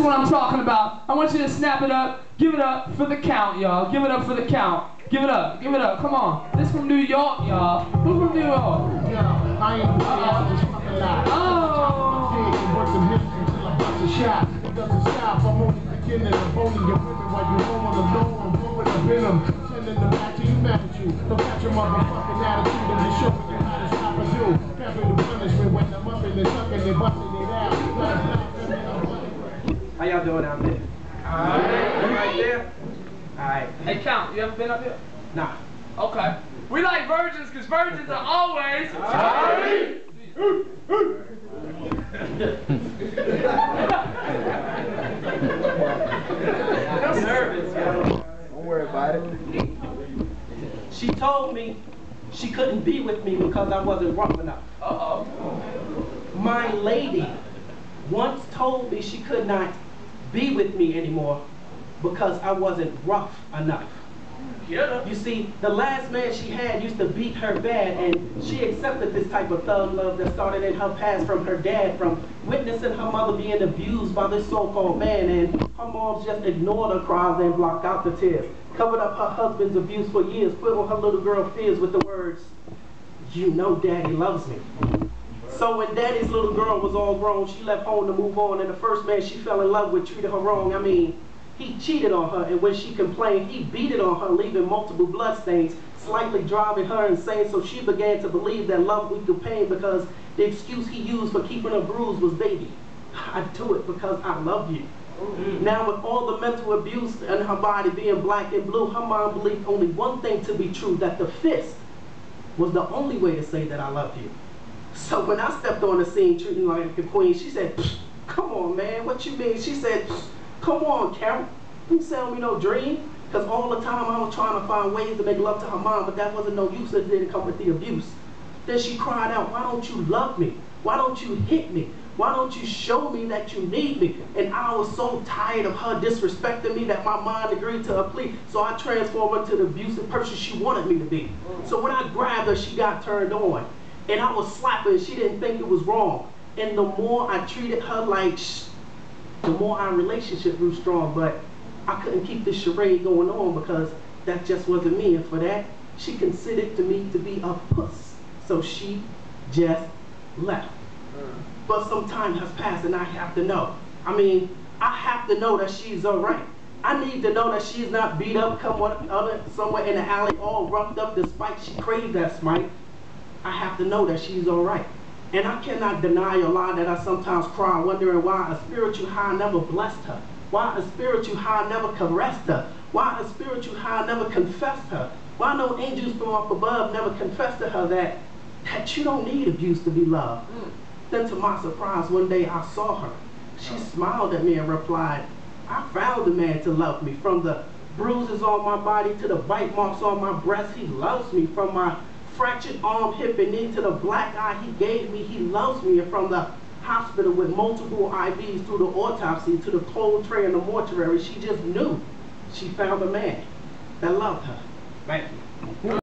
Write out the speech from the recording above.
What I'm talking about. I want you to snap it up. Give it up for the count, y'all. Give it up for the count. Give it up. Give it up. Come on. This from New York, y'all. Who from New York? Yeah, I ain't just fucking lie. Oh. Work some hits until I bust a shot. It doesn't stop. I'm only beginning. I'm only your women while you're home on the low. I'm blowing the venom. Sending them back to you, mad at you. Don't catch your motherfucking attitude and just show you how to stop a dude. Capital punishment when I'm up in the sucking and busting it out. How y'all doing out there? Alright. Right there? Alright. Hey, Count, you ever been up here? Nah. Okay. We like virgins because virgins are always... Sorry. Nervous, yo. Don't worry about it. She told me she couldn't be with me because I wasn't rough enough. Uh-oh. My lady once told me she could not be with me anymore because I wasn't rough enough. You see, the last man she had used to beat her bad, and she accepted this type of thug love that started in her past from her dad, from witnessing her mother being abused by this so-called man, and her mom just ignored her cries and blocked out the tears, covered up her husband's abuse for years, put on her little girl fears with the words, "You know Daddy loves me." So when Daddy's little girl was all grown, she left home to move on, and the first man she fell in love with treated her wrong. I mean, he cheated on her, and when she complained, he beat it on her, leaving multiple bloodstains, slightly driving her insane, so she began to believe that love equaled pain because the excuse he used for keeping her bruised was, "Baby, I do it because I love you." Now with all the mental abuse in her body being black and blue, her mom believed only one thing to be true, that the fist was the only way to say that I love you. So when I stepped on the scene treating like a queen, she said, "Come on, man, what you mean?" She said, "Come on, Carol, don't sell me no dream." Because all the time I was trying to find ways to make love to her mom, but that wasn't no use. It didn't come with the abuse. Then she cried out, "Why don't you love me? Why don't you hit me? Why don't you show me that you need me?" And I was so tired of her disrespecting me that my mind agreed to her plea. So I transformed her into the abusive person she wanted me to be. So when I grabbed her, she got turned on. And I was slapping, she didn't think it was wrong. And the more I treated her like the more our relationship grew strong, but I couldn't keep this charade going on because that just wasn't me, and for that, she considered me to be a puss. So she just left. But some time has passed and I have to know. I mean, I have to know that she's all right. I need to know that she's not beat up, somewhere in the alley, all roughed up despite she craved that smite. I have to know that she's all right. And I cannot deny or lie that I sometimes cry, wondering why a spiritual high never blessed her. Why a spiritual high never caressed her. Why a spiritual high never confessed her. Why no angels from up above never confessed to her that you don't need abuse to be loved. Then to my surprise, one day I saw her. She smiled at me and replied, "I found a man to love me. From the bruises on my body to the bite marks on my breast, he loves me. From my fractured arm, hip, and knee to the black eye he gave me, he loves me." And from the hospital with multiple IVs through the autopsy to the cold tray in the mortuary, she just knew she found a man that loved her. Thank you.